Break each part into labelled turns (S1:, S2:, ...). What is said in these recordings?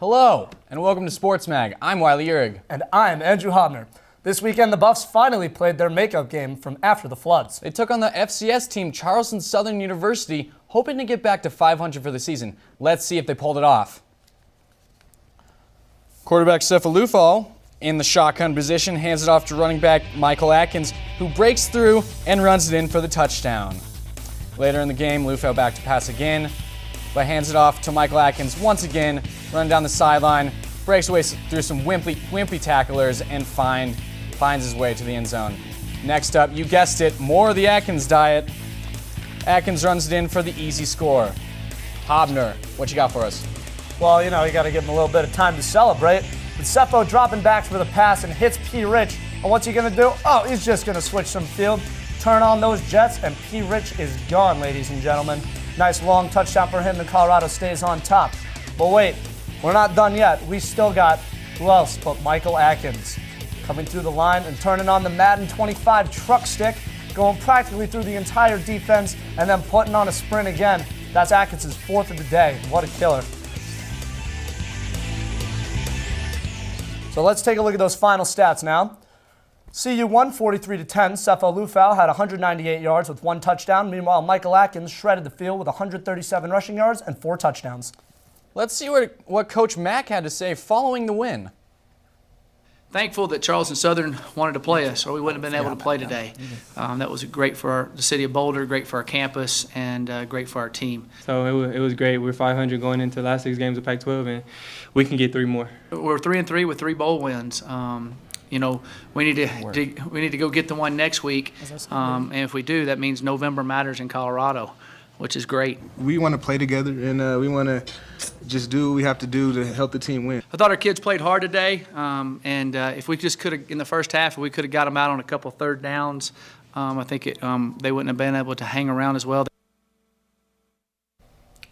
S1: Hello, and welcome to Sports Mag. I'm Wiley Uhrig.
S2: And I'm Andrew Hobner. This weekend, the Buffs finally played their makeup game from after the floods.
S1: They took on the FCS team Charleston Southern University, hoping to get back to 500 for the season. Let's see if they pulled it off. Quarterback Sefa Lufal, in the shotgun position, hands it off to running back Michael Atkins, who breaks through and runs it in for the touchdown. Later in the game, Lufal back to pass again, but hands it off to Michael Atkins once again, running down the sideline, breaks away through some wimpy tacklers, and finds his way to the end zone. Next up, you guessed it, more of the Atkins diet. Atkins runs it in for the easy score. Hobner, what you got for us?
S2: Well, you got to give him a little bit of time to celebrate. But Sefo dropping back for the pass and hits P. Rich. And what's he going to do? Oh, he's just going to switch some field, turn on those jets, and P. Rich is gone, ladies and gentlemen. Nice long touchdown for him, and Colorado stays on top. But wait, we're not done yet. We still got, who else but Michael Atkins. Coming through the line and turning on the Madden 25 truck stick, going practically through the entire defense, and then putting on a sprint again. That's Atkins' fourth of the day. What a killer. So let's take a look at those final stats now. CU won 43-10. Sefo Lufal had 198 yards with 1 touchdown. Meanwhile, Michael Atkins shredded the field with 137 rushing yards and 4 touchdowns.
S1: Let's see what Coach Mack had to say following the win.
S3: Thankful that Charleston Southern wanted to play us, or we wouldn't have been able to play today. That was great for the city of Boulder, great for our campus, and great for our team.
S4: So it was great. We're 500 going into the last 6 games of Pac-12, and we can get 3 more.
S3: We're 3-3 with 3 bowl wins. We need to go get the one next week, and if we do, that means November matters in Colorado, which is great.
S5: We want to play together, and we want to just do what we have to do to help the team win.
S3: I thought our kids played hard today, and if we just could have, in the first half, if we could have got them out on a couple third downs, I think they wouldn't have been able to hang around as well.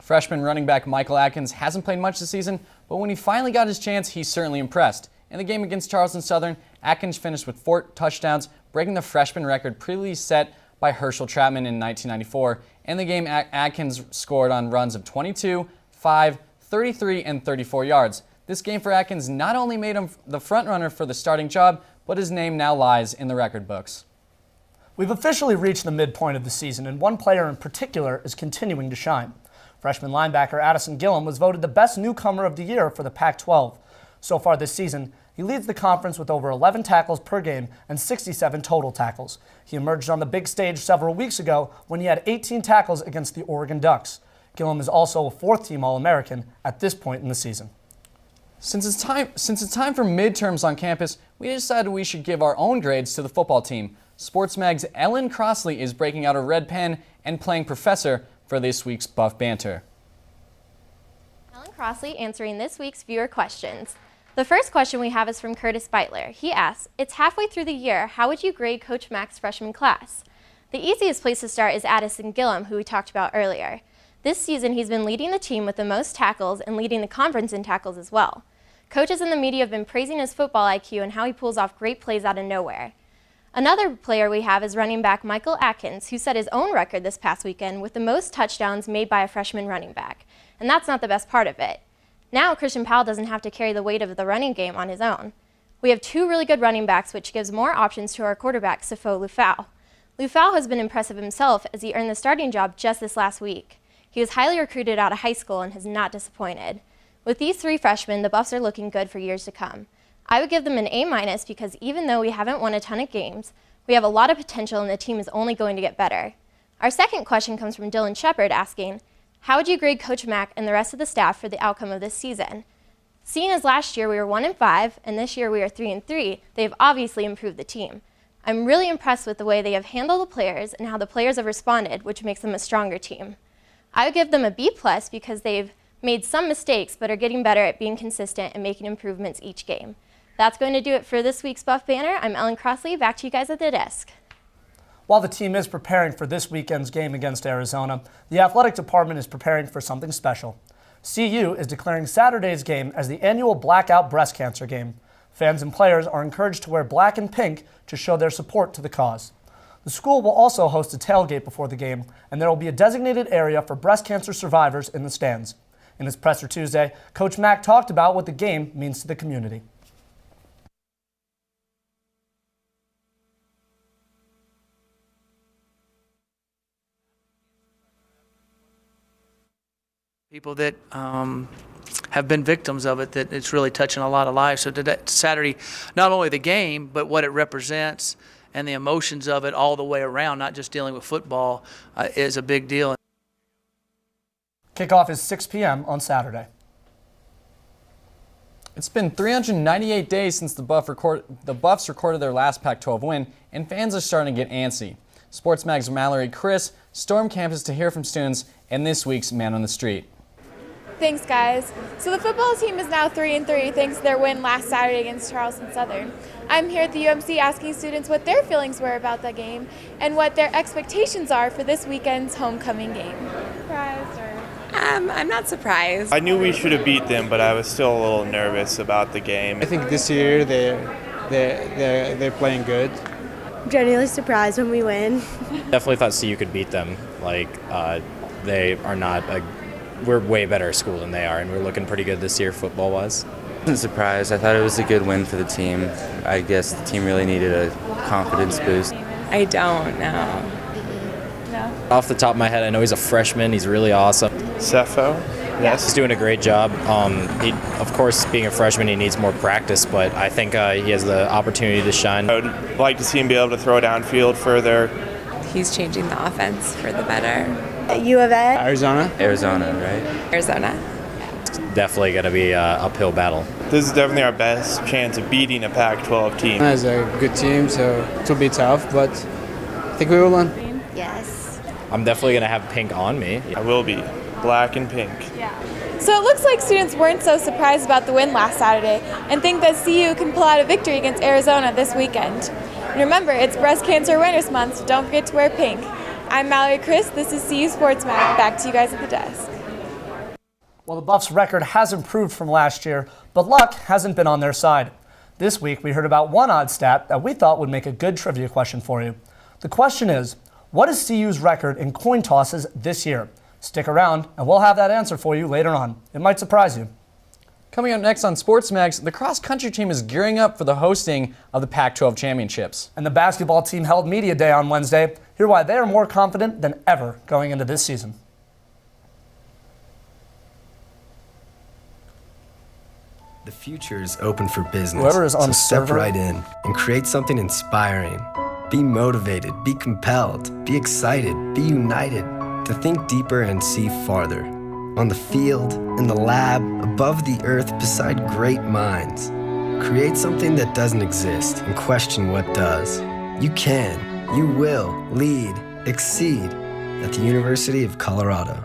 S1: Freshman running back Michael Atkins hasn't played much this season, but when he finally got his chance, he certainly impressed. In the game against Charleston Southern, Atkins finished with 4 touchdowns, breaking the freshman record previously set by Herschel Chapman in 1994. In the game, Atkins scored on runs of 22, 5, 33, and 34 yards. This game for Atkins not only made him the frontrunner for the starting job, but his name now lies in the record books.
S2: We've officially reached the midpoint of the season, and one player in particular is continuing to shine. Freshman linebacker Addison Gillum was voted the best newcomer of the year for the Pac-12. So far this season, he leads the conference with over 11 tackles per game and 67 total tackles. He emerged on the big stage several weeks ago when he had 18 tackles against the Oregon Ducks. Gillum is also a 4th-team All-American at this point in the season.
S1: Since it's time for midterms on campus, we decided we should give our own grades to the football team. Sports Mag's Ellen Crossley is breaking out a red pen and playing professor for this week's Buff Banter.
S6: Ellen Crossley answering this week's viewer questions. The first question we have is from Curtis Beitler. He asks, it's halfway through the year. How would you grade Coach Mack's freshman class? The easiest place to start is Addison Gillum, who we talked about earlier. This season, he's been leading the team with the most tackles and leading the conference in tackles as well. Coaches in the media have been praising his football IQ and how he pulls off great plays out of nowhere. Another player we have is running back Michael Atkins, who set his own record this past weekend with the most touchdowns made by a freshman running back. And that's not the best part of it. Now Christian Powell doesn't have to carry the weight of the running game on his own. We have 2 really good running backs, which gives more options to our quarterback, Sefo Lufal. Lufal has been impressive himself as he earned the starting job just this last week. He was highly recruited out of high school and has not disappointed. With these 3 freshmen, the Buffs are looking good for years to come. I would give them an A- because even though we haven't won a ton of games, we have a lot of potential and the team is only going to get better. Our second question comes from Dylan Shepard asking, how would you grade Coach Mack and the rest of the staff for the outcome of this season? Seeing as last year we were 1-5 and this year we are 3-3, they've obviously improved the team. I'm really impressed with the way they have handled the players and how the players have responded, which makes them a stronger team. I would give them a B+ because they've made some mistakes but are getting better at being consistent and making improvements each game. That's going to do it for this week's Buff Banner. I'm Ellen Crossley. Back to you guys at the desk.
S2: While the team is preparing for this weekend's game against Arizona, the athletic department is preparing for something special. CU is declaring Saturday's game as the annual Blackout Breast Cancer Game. Fans and players are encouraged to wear black and pink to show their support to the cause. The school will also host a tailgate before the game, and there will be a designated area for breast cancer survivors in the stands. In his presser Tuesday, Coach Mack talked about what the game means to the community.
S3: People that have been victims of it, that it's really touching a lot of lives. So today, Saturday, not only the game, but what it represents and the emotions of it all the way around, not just dealing with football, is a big deal.
S2: Kickoff is 6 p.m. on Saturday.
S1: It's been 398 days since the Buffs recorded their last Pac-12 win, and fans are starting to get antsy. Sports Mag's Mallory Chris stormed campus to hear from students and this week's Man on the Street.
S7: Thanks, guys. So the football team is now 3-3 thanks to their win last Saturday against Charleston Southern. I'm here at the UMC asking students what their feelings were about the game and what their expectations are for this weekend's homecoming game. Surprised or?
S8: I'm not surprised.
S9: I knew we should have beat them, but I was still a little nervous about the game.
S10: I think this year they're playing good.
S11: Genuinely surprised when we win.
S12: Definitely thought CU could beat them. They are not we're way better school than they are, and we're looking pretty good this year football-wise.
S13: I wasn't surprised. I thought it was a good win for the team. I guess the team really needed a confidence boost.
S8: I don't know.
S7: No.
S12: Off the top of my head, I know he's a freshman. He's really awesome.
S9: Cepho? Yes.
S12: He's doing a great job. Of course, being a freshman, he needs more practice, but I think he has the opportunity to shine.
S9: I would like to see him be able to throw downfield further.
S8: He's changing the offense for the better.
S11: U of A?
S10: Arizona,
S13: right?
S8: Arizona.
S12: Definitely going to be an uphill battle.
S9: This is definitely our best chance of beating a Pac-12 team.
S10: It's a good team, so it will be tough, but I think we will win.
S11: Yes.
S12: I'm definitely going to have pink on me.
S9: I will be. Black and pink.
S7: So it looks like students weren't so surprised about the win last Saturday and think that CU can pull out a victory against Arizona this weekend. And remember, it's Breast Cancer Awareness Month, so don't forget to wear pink. I'm Mallory Chris. This is CU Sports Mag. Back to you guys at the desk.
S2: Well, the Buffs' record has improved from last year, but luck hasn't been on their side. This week, we heard about one odd stat that we thought would make a good trivia question for you. The question is, what is CU's record in coin tosses this year? Stick around, and we'll have that answer for you later on. It might surprise you.
S1: Coming up next on Sports Mags, the cross-country team is gearing up for the hosting of the Pac-12 championships.
S2: And the basketball team held Media Day on Wednesday. Hear why they are more confident than ever going into this season.
S14: The future is open for business.
S2: Whoever is on
S14: so
S2: the
S14: step
S2: server.
S14: right in and create something inspiring. Be motivated, be compelled, be excited, be united, to think deeper and see farther. On the field, in the lab, above the earth, beside great minds. Create something that doesn't exist and question what does. You can, you will lead, exceed at the University of Colorado.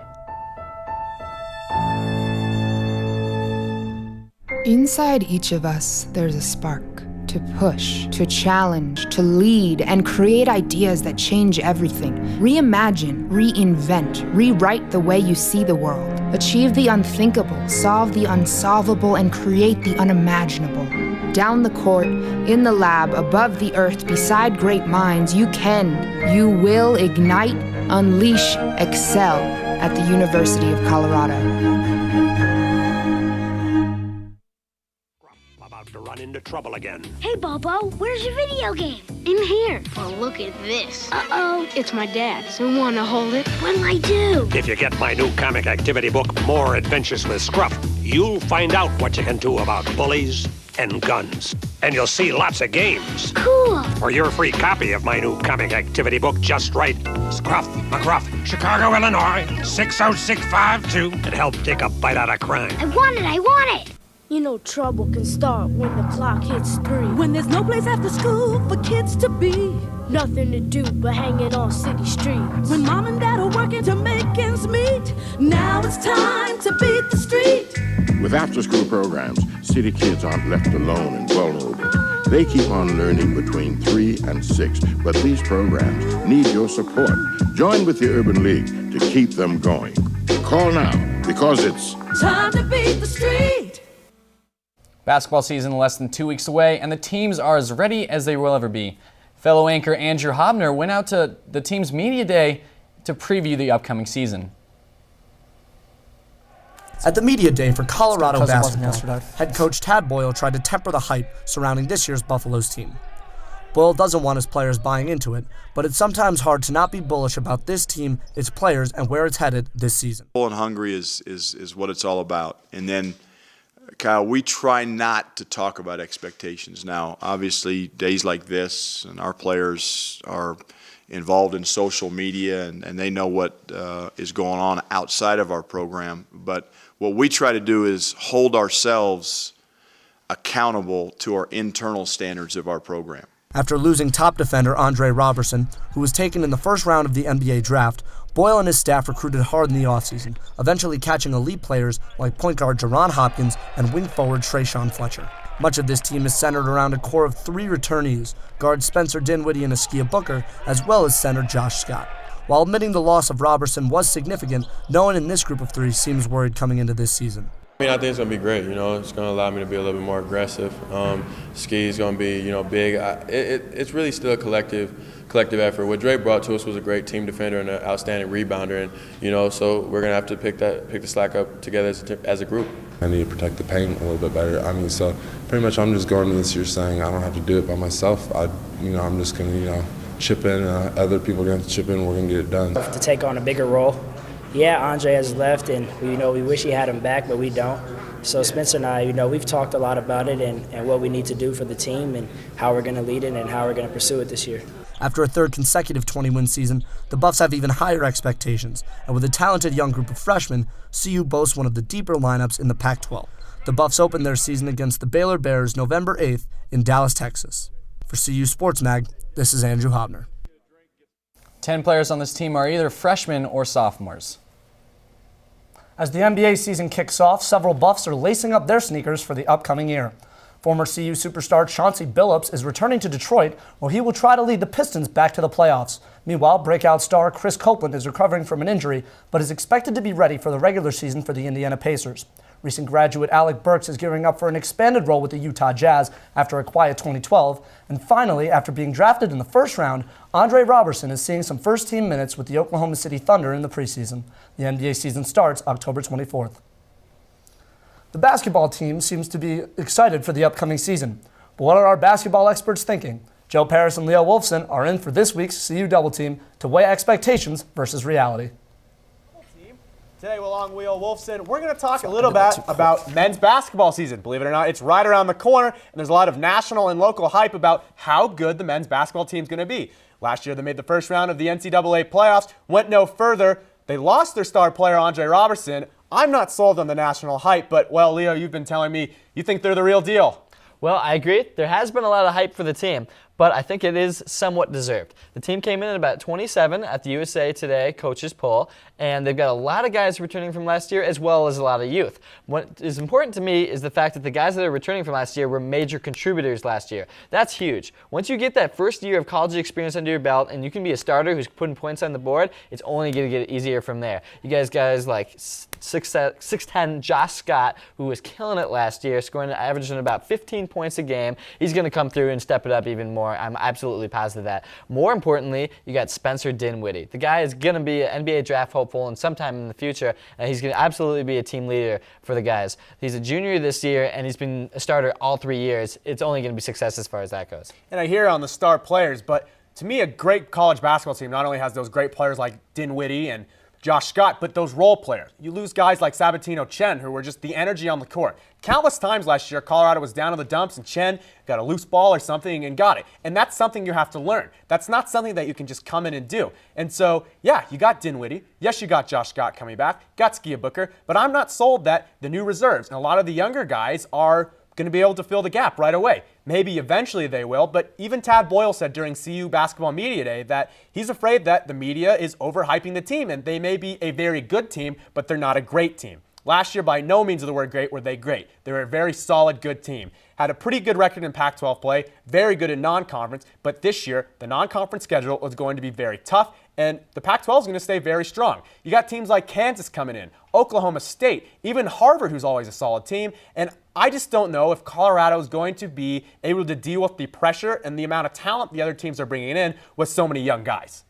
S15: Inside each of us, there's a spark. To push, to challenge, to lead, and create ideas that change everything. Reimagine, reinvent, rewrite the way you see the world. Achieve the unthinkable, solve the unsolvable, and create the unimaginable. Down the court, in the lab, above the earth, beside great minds, you can, you will ignite, unleash, excel at the University of Colorado.
S16: To run into trouble again.
S17: Hey, Bobo, where's your video game? In here. Well, look at this. Uh-oh. It's my dad's. You want to hold it? What'll I do?
S16: If you get my new comic activity book, More Adventures with Scruff, you'll find out what you can do about bullies and guns. And you'll see lots of games.
S17: Cool.
S16: For your free copy of my new comic activity book, just write Scruff McGruff, Chicago, Illinois, 60652, and help take a bite out of crime.
S17: I want it. You know trouble can start when the clock hits 3.
S18: When there's no place after school for kids to be.
S17: Nothing to do but hanging on city streets.
S18: When mom and dad are working to make ends meet. Now it's time to beat the street.
S19: With after-school programs, city kids aren't left alone and vulnerable. They keep on learning between 3 and 6, but these programs need your support. Join with the Urban League to keep them going. Call now, because it's
S18: time to beat the street.
S1: Basketball season less than 2 weeks away, and the teams are as ready as they will ever be. Fellow anchor Andrew Hobner went out to the team's media day to preview the upcoming season.
S2: At the media day for Colorado
S20: Because it wasn't
S2: basketball,
S20: yesterday.
S2: head coach Tad Boyle tried to temper the hype surrounding this year's Buffaloes team. Boyle doesn't want his players buying into it, but it's sometimes hard to not be bullish about this team, its players, and where it's headed this season.
S21: Full and hungry is what it's all about. And then, Kyle, we try not to talk about expectations. Now, obviously, days like this, and our players are involved in social media, and they know what is going on outside of our program. But what we try to do is hold ourselves accountable to our internal standards of our program.
S2: After losing top defender Andre Robertson, who was taken in the first round of the NBA draft, Boyle and his staff recruited hard in the offseason, eventually catching elite players like point guard Jaron Hopkins and wing forward Trayshawn Fletcher. Much of this team is centered around a core of 3 returnees, guards Spencer Dinwiddie and Askia Booker, as well as center Josh Scott. While admitting the loss of Robertson was significant, no one in this group of 3 seems worried coming into this season.
S22: I think it's going to be great. It's going to allow me to be a little bit more aggressive. Ski is going to be, big. It's really still a collective effort. What Dre brought to us was a great team defender and an outstanding rebounder, and so we're going to have to pick the slack up together as a group.
S23: I need to protect the paint a little bit better. So pretty much I'm just going into this year saying I don't have to do it by myself. I'm just going to, chip in. Other people are going to chip in. We're going to get it done.
S24: To take on a bigger role. Yeah, Andre has left, and we wish he had him back, but we don't. So Spencer and I, we've talked a lot about it and what we need to do for the team and how we're going to lead it and how we're going to pursue it this year.
S2: After a third consecutive 20-win season, the Buffs have even higher expectations, and with a talented young group of freshmen, CU boasts one of the deeper lineups in the Pac-12. The Buffs opened their season against the Baylor Bears November 8th in Dallas, Texas. For CU Sports Mag, this is Andrew Hobner.
S1: 10 players on this team are either freshmen or sophomores.
S2: As the NBA season kicks off, several Buffs are lacing up their sneakers for the upcoming year. Former CU superstar Chauncey Billups is returning to Detroit, where he will try to lead the Pistons back to the playoffs. Meanwhile, breakout star Chris Copeland is recovering from an injury, but is expected to be ready for the regular season for the Indiana Pacers. Recent graduate Alec Burks is gearing up for an expanded role with the Utah Jazz after a quiet 2012. And finally, after being drafted in the first round, Andre Robertson is seeing some first-team minutes with the Oklahoma City Thunder in the preseason. The NBA season starts October 24th. The basketball team seems to be excited for the upcoming season. But what are our basketball experts thinking? Joe Paris and Leo Wolfson are in for this week's CU Double Team to weigh expectations versus reality.
S25: Today, along with Leo Wolfson, we're going to talk a little bit about men's basketball season. Believe it or not, it's right around the corner, and there's a lot of national and local hype about how good the men's basketball team's going to be. Last year, they made the first round of the NCAA playoffs, went no further. They lost their star player, Andre Robertson. I'm not sold on the national hype, but, well, Leo, you've been telling me you think they're the real deal.
S26: Well, I agree. There has been a lot of hype for the team, but I think it is somewhat deserved. The team came in at about 27 at the USA Today coaches poll, and they've got a lot of guys returning from last year as well as a lot of youth. What is important to me is the fact that the guys that are returning from last year were major contributors last year. That's huge. Once you get that first year of college experience under your belt and you can be a starter who's putting points on the board, it's only going to get easier from there. You guys like 6'10" Josh Scott, who was killing it last year, averaging about 15 points a game. He's going to come through and step it up even more. I'm absolutely positive of that. More importantly, you got Spencer Dinwiddie. The guy is going to be an NBA draft hopeful and sometime in the future, and he's going to absolutely be a team leader for the guys. He's a junior this year, and he's been a starter all 3 years. It's only going to be success as far as that goes.
S25: And I hear on the star players, but to me, a great college basketball team not only has those great players like Dinwiddie and Josh Scott, but those role players. You lose guys like Sabatino Chen, who were just the energy on the court. Countless times last year, Colorado was down in the dumps, and Chen got a loose ball or something and got it. And that's something you have to learn. That's not something that you can just come in and do. And so, yeah, you got Dinwiddie. Yes, you got Josh Scott coming back. Got Askia Booker. But I'm not sold that the new reserves and a lot of the younger guys are going to be able to fill the gap right away. Maybe eventually they will, but even Tad Boyle said during CU Basketball Media Day that he's afraid that the media is overhyping the team, and they may be a very good team, but they're not a great team. Last year, by no means of the word great were they great. They were a very solid, good team. Had a pretty good record in Pac-12 play, very good in non-conference, but this year, the non-conference schedule is going to be very tough, and the Pac-12 is going to stay very strong. You got teams like Kansas coming in, Oklahoma State, even Harvard, who's always a solid team, and I just don't know if Colorado is going to be able to deal with the pressure and the amount of talent the other teams are bringing in with so many young guys.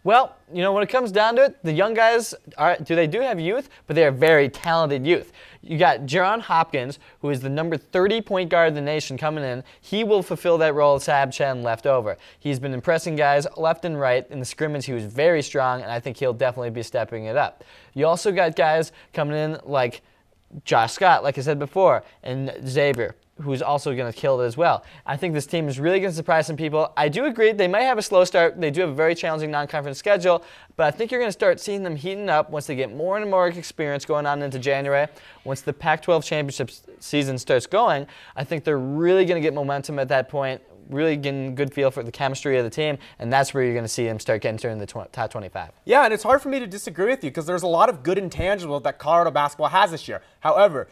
S26: Well, you know, when it comes down to it, the young guys do have youth, but they are very talented youth. You got Jaron Hopkins, who is the number 30 point guard in the nation coming in. He will fulfill that role Sab Chen left over. He's been impressing guys left and right. In the scrimmage, he was very strong, and I think he'll definitely be stepping it up. You also got guys coming in like Josh Scott, like I said before, and Xavier, who's also going to kill it as well. I think this team is really going to surprise some people. I do agree they might have a slow start. They do have a very challenging non-conference schedule, but I think you're going to start seeing them heating up once they get more and more experience going on into January. Once the Pac-12 championship season starts going, I think they're really going to get momentum at that point, really getting a good feel for the chemistry of the team, and that's where you're going to see them start getting in the top 25.
S25: Yeah, and it's hard for me to disagree with you because there's a lot of good intangibles that Colorado basketball has this year. However,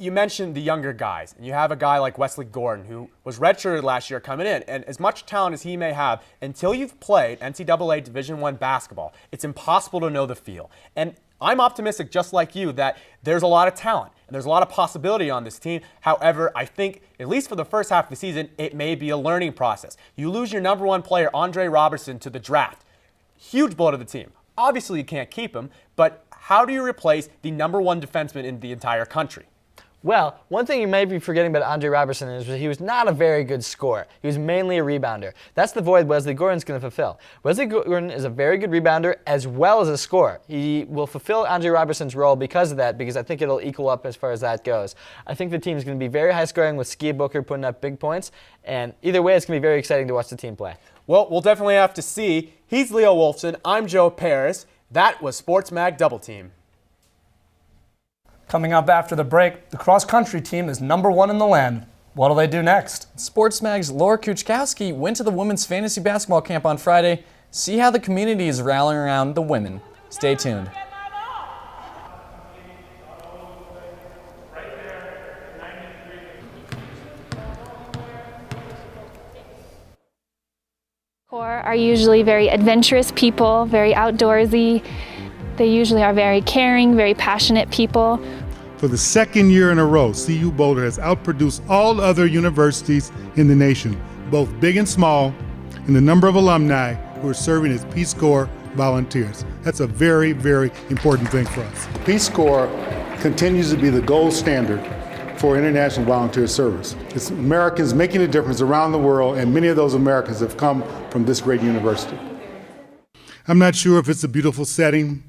S25: you mentioned the younger guys, and you have a guy like Wesley Gordon who was redshirted last year coming in, and as much talent as he may have, until you've played NCAA Division I basketball, it's impossible to know the feel. And I'm optimistic, just like you, that there's a lot of talent and there's a lot of possibility on this team. However, I think, at least for the first half of the season, it may be a learning process. You lose your number one player, Andre Robertson, to the draft. Huge blow to the team. Obviously, you can't keep him, but how do you replace the number one defenseman in the entire country?
S26: Well, one thing you may be forgetting about Andre Robertson is that he was not a very good scorer. He was mainly a rebounder. That's the void Wesley Gordon's going to fulfill. Wesley Gordon is a very good rebounder as well as a scorer. He will fulfill Andre Robertson's role because of that, because I think it'll equal up as far as that goes. I think the team is going to be very high scoring with Ski Booker putting up big points, and either way, it's going to be very exciting to watch the team play.
S25: Well, we'll definitely have to see. He's Leo Wolfson. I'm Joe Paris. That was Sports Mag Double Team.
S2: Coming up after the break, the cross-country team is number one in the land. What will they do next?
S1: Sports Mag's Laura Kuchkowski went to the women's fantasy basketball camp on Friday. See how the community is rallying around the women. Stay tuned.
S3: Are usually very adventurous people, very outdoorsy. They usually are very caring, very passionate people.
S4: For the second year in a row, CU Boulder has outproduced all other universities in the nation, both big and small, in the number of alumni who are serving as Peace Corps volunteers. That's a very, very important thing for us. Peace Corps continues to be the gold standard for international volunteer service. It's Americans making a difference around the world, and many of those Americans have come from this great university. I'm not sure if it's a beautiful setting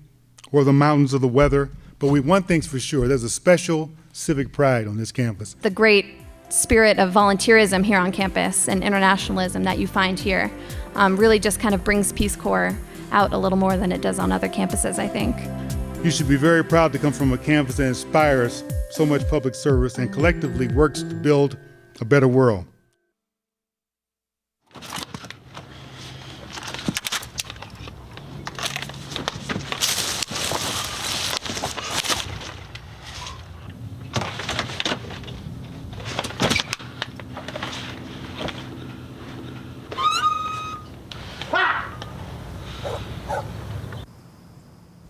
S4: or the mountains or the weather, but one thing's for sure, there's a special civic pride on this campus.
S5: The great spirit of volunteerism here on campus and internationalism that you find here really just kind of brings Peace Corps out a little more than it does on other campuses, I think.
S4: You should be very proud to come from a campus that inspires so much public service and collectively works to build a better world.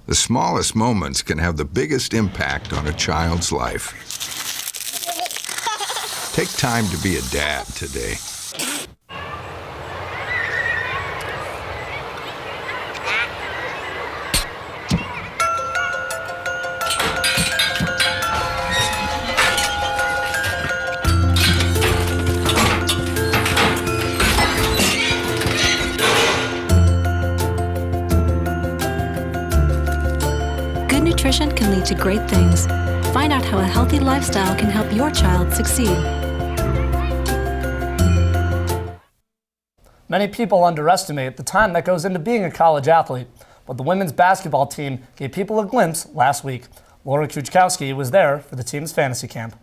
S6: The smallest moments can have the biggest impact on a child's life. Take time to be a dad today.
S13: Nutrition can lead to great things. Find out how a healthy lifestyle can help your child succeed.
S2: Many people underestimate the time that goes into being a college athlete, but the women's basketball team gave people a glimpse last week. Laura Kuchkowski was there for the team's fantasy camp.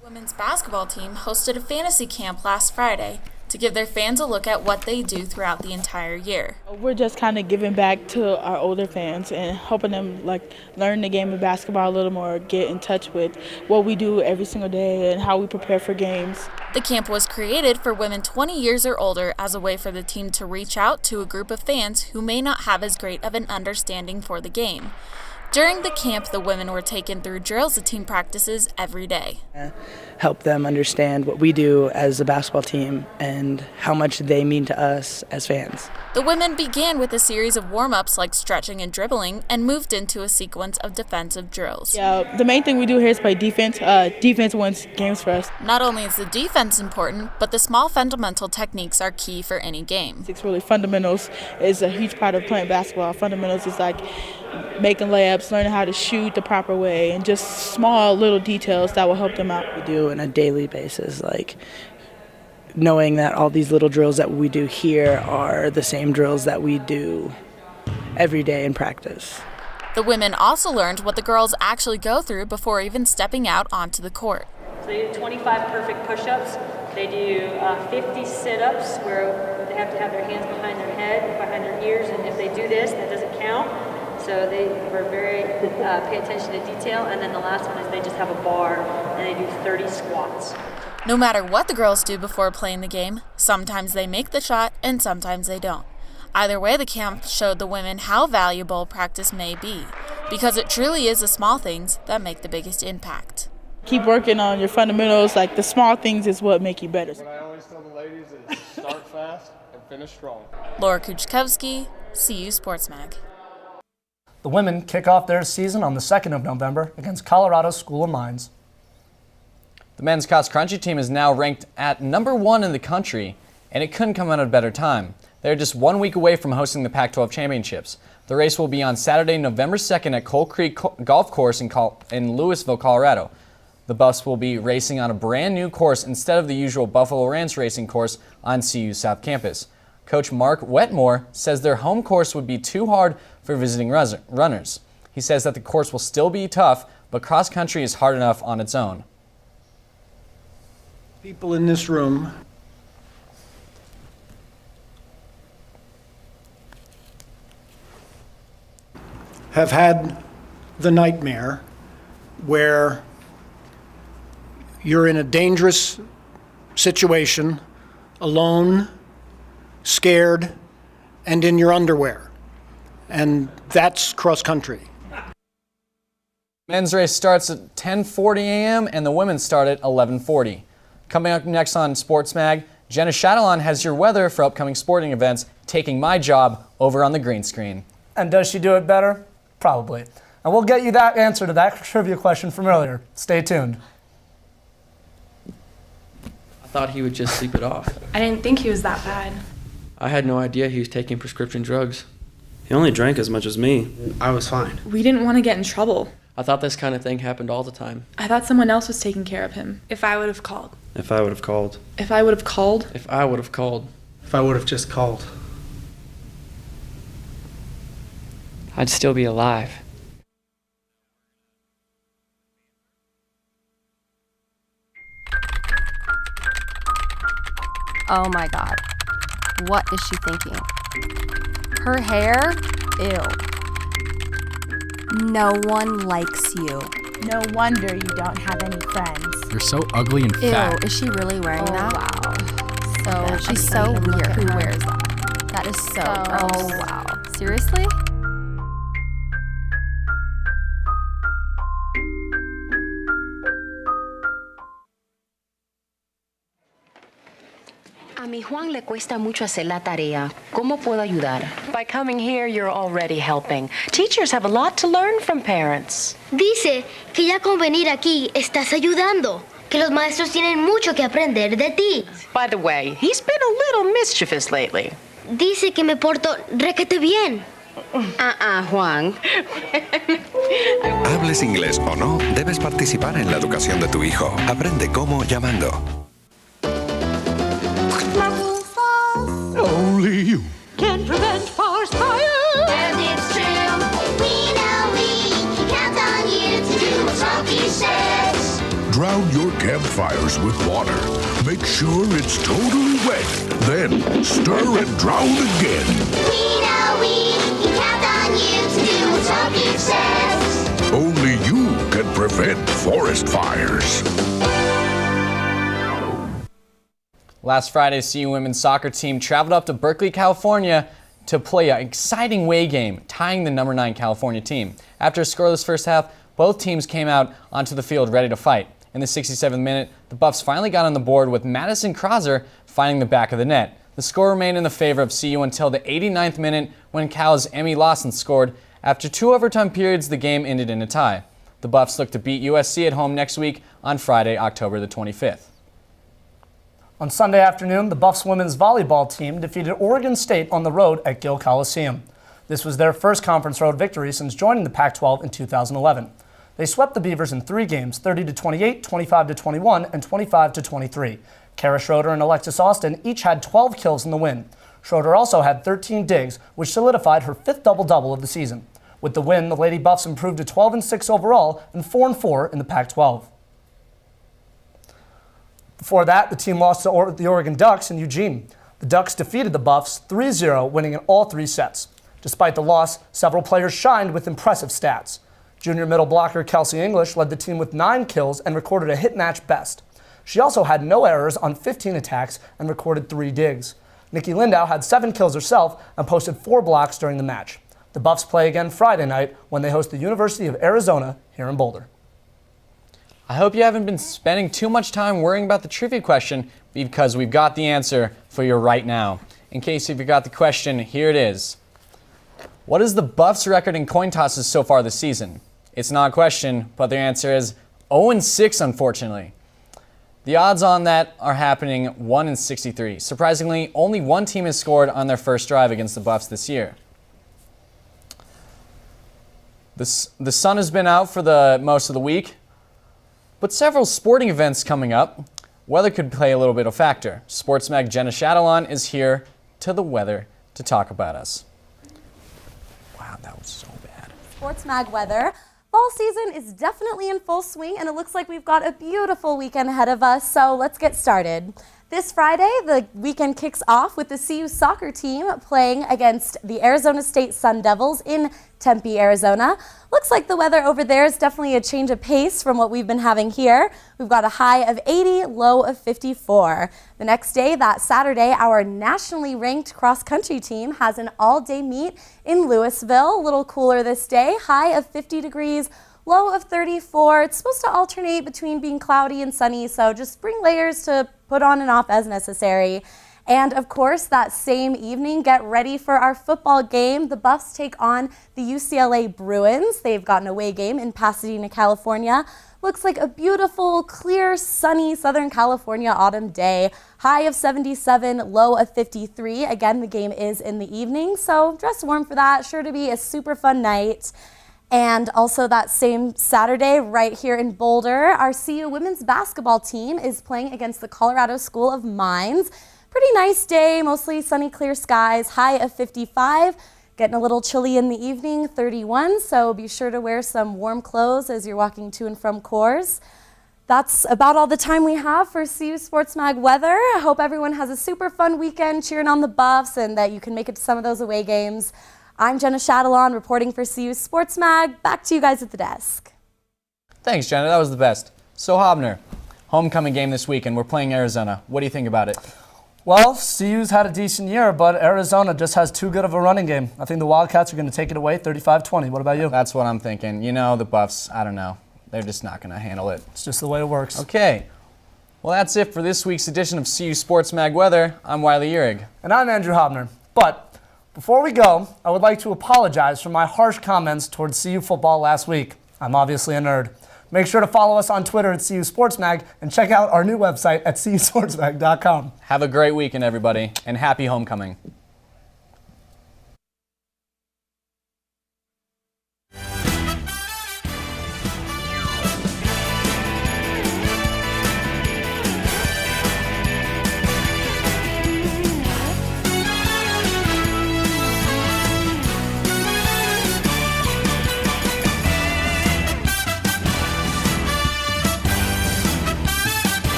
S20: The women's basketball team hosted a fantasy camp last Friday to give their fans a look at what they do throughout the entire year.
S27: We're just kind of giving back to our older fans and helping them learn the game of basketball a little more, get in touch with what we do every single day and how we prepare for games.
S20: The camp was created for women 20 years or older as a way for the team to reach out to a group of fans who may not have as great of an understanding for the game. During the camp, the women were taken through drills at team practices every day.
S24: Help them understand what we do as a basketball team and how much they mean to us as fans.
S20: The women began with a series of warm-ups like stretching and dribbling and moved into a sequence of defensive drills.
S27: Yeah, the main thing we do here is play defense. Defense wins games for us.
S20: Not only is the defense important, but the small fundamental techniques are key for any game.
S27: It's really fundamentals is a huge part of playing basketball. Fundamentals is like making layups, learning how to shoot the proper way, and just small little details that will help them out.
S24: We do on a daily basis, like knowing that all these little drills that we do here are the same drills that we do every day in practice.
S20: The women also learned what the girls actually go through before even stepping out onto the court.
S7: So they do 25 perfect push-ups. They do 50 sit-ups where they have to have their hands behind their head, behind their ears, and if they do this, that doesn't count. So they were very pay attention to detail. And then the last one is they just have a bar and they do 30 squats.
S20: No matter what the girls do before playing the game, sometimes they make the shot and sometimes they don't. Either way, the camp showed the women how valuable practice may be, because it truly is the small things that make the biggest impact.
S27: Keep working on your fundamentals, like the small things is what make you better.
S8: What I always tell the ladies is start fast and finish strong.
S20: Laura Kuchkowski, CU Sports Mag.
S2: The women kick off their season on the 2nd of November against Colorado School of Mines.
S1: The men's cross-country team is now ranked at #1 in the country, and it couldn't come at a better time. They're just 1 week away from hosting the Pac-12 championships. The race will be on Saturday, November 2nd at Coal Creek Golf Course in Louisville, Colorado. The Buffs will be racing on a brand new course instead of the usual Buffalo Ranch racing course on CU's South Campus. Coach Mark Wetmore says their home course would be too hard for visiting runners. He says that the course will still be tough, but cross-country is hard enough on its own.
S9: People in this room have had the nightmare where you're in a dangerous situation, alone, scared, and in your underwear. And that's cross country.
S1: Men's race starts at 10:40 a.m. and the women's start at 11:40. Coming up next on Sports Mag, Jenna Chatelain has your weather for upcoming sporting events, taking my job over on the green screen.
S2: And does she do it better? Probably. And we'll get you that answer to that trivia question from earlier. Stay tuned.
S10: I thought he would just sleep it off.
S11: I didn't think he was that bad.
S10: I had no idea he was taking prescription drugs.
S12: He only drank as much as me. I was fine.
S11: We didn't want to get in trouble.
S10: I thought this kind of thing happened all the time.
S11: I thought someone else was taking care of him. If I would have called.
S12: If I would have called.
S11: If I would have called.
S10: If I would have called.
S12: If I would have just called.
S10: I'd still be alive.
S14: Oh my God. What is she thinking? Her hair? Ew. No one likes you.
S28: No wonder you don't have any friends.
S29: You're so ugly and fat.
S14: Ew, is she really wearing that?
S28: Wow.
S14: So she's so weird. Who wears that? That is so gross. Oh wow. Seriously?
S30: A mi Juan le cuesta mucho hacer la tarea. ¿Cómo puedo ayudar? By coming here, you're already helping. Teachers have a lot to learn from parents.
S17: Dice que ya con venir aquí estás ayudando, que los maestros tienen mucho que aprender de ti.
S30: By the way, he's been a little mischievous lately.
S17: Dice que me porto requete bien.
S30: Juan.
S31: Hables inglés o no, debes participar en la educación de tu hijo. Aprende cómo llamando.
S18: Only you can prevent forest fire.
S17: And it's true. We know we can count on you to do what Rocky says.
S19: Drown your campfires with water. Make sure it's totally wet. Then stir and drown again.
S17: We know we can count on you to do what Rocky says.
S19: Only you can prevent forest fires.
S1: Last Friday, CU women's soccer team traveled up to Berkeley, California to play an exciting away game, tying the number 9 California team. After a scoreless first half, both teams came out onto the field ready to fight. In the 67th minute, the Buffs finally got on the board with Madison Crosser finding the back of the net. The score remained in the favor of CU until the 89th minute when Cal's Emmy Lawson scored. After 2 overtime periods, the game ended in a tie. The Buffs look to beat USC at home next week on Friday, October the 25th.
S2: On Sunday afternoon, the Buffs women's volleyball team defeated Oregon State on the road at Gill Coliseum. This was their first conference road victory since joining the Pac-12 in 2011. They swept the Beavers in 3 games, 30-28, 25-21, and 25-23. Kara Schroeder and Alexis Austin each had 12 kills in the win. Schroeder also had 13 digs, which solidified her 5th double-double of the season. With the win, the Lady Buffs improved to 12-6 overall and 4-4 in the Pac-12. Before that, the team lost to the Oregon Ducks in Eugene. The Ducks defeated the Buffs 3-0, winning in all 3 sets. Despite the loss, several players shined with impressive stats. Junior middle blocker Kelsey English led the team with 9 kills and recorded a hit match best. She also had no errors on 15 attacks and recorded 3 digs. Nikki Lindau had 7 kills herself and posted 4 blocks during the match. The Buffs play again Friday night when they host the University of Arizona here in Boulder.
S1: I hope you haven't been spending too much time worrying about the trivia question because we've got the answer for you right now. In case you forgot the question, here it is. What is the Buffs' record in coin tosses so far this season? It's not a question, but their answer is 0-6, unfortunately. The odds on that are happening 1-63. Surprisingly, only one team has scored on their first drive against the Buffs this year. The sun has been out for the most of the week, but several sporting events coming up. Weather could play a little bit of a factor. Sports Mag Jenna Shadalon is here to the weather to talk about us. Wow, that was so bad.
S28: Sports Mag weather. Fall season is definitely in full swing, and it looks like we've got a beautiful weekend ahead of us, so let's get started. This Friday, the weekend kicks off with the CU soccer team playing against the Arizona State Sun Devils in Tempe, Arizona. Looks like the weather over there is definitely a change of pace from what we've been having here. We've got a high of 80, low of 54. The next day, that Saturday, our nationally ranked cross-country team has an all-day meet in Louisville. A little cooler this day, high of 50 degrees, low of 34. It's supposed to alternate between being cloudy and sunny, so just bring layers to put on and off as necessary. And of course, that same evening, get ready for our football game. The Buffs take on the UCLA Bruins. They've got an away game in Pasadena, California. Looks like a beautiful, clear, sunny Southern California autumn day. High of 77, low of 53. Again, the game is in the evening, so dress warm for that. Sure to be a super fun night. And also that same Saturday, right here in Boulder, our CU women's basketball team is playing against the Colorado School of Mines. Pretty nice day, mostly sunny, clear skies, high of 55. Getting a little chilly in the evening, 31, so be sure to wear some warm clothes as you're walking to and from course. That's about all the time we have for CU Sports Mag weather. I hope everyone has a super fun weekend cheering on the Buffs and that you can make it to some of those away games. I'm Jenna Shadalon reporting for CU Sports Mag. Back to you guys at the desk.
S1: Thanks, Jenna. That was the best. So, Hobner, homecoming game this weekend. We're playing Arizona. What do you think about it?
S2: Well, CU's had a decent year, but Arizona just has too good of a running game. I think the Wildcats are going to take it away 35-20. What about you?
S1: That's what I'm thinking. You know, the Buffs, I don't know. They're just not going to handle it.
S2: It's just the way it works.
S1: Okay. Well, that's it for this week's edition of CU Sports Mag Weather. I'm Wiley Uhrig.
S2: And I'm Andrew Hobner. But before we go, I would like to apologize for my harsh comments towards CU football last week. I'm obviously a nerd. Make sure to follow us on Twitter at CU Sports Mag and check out our new website at cusportsmag.com.
S1: Have a great weekend, everybody, and happy homecoming.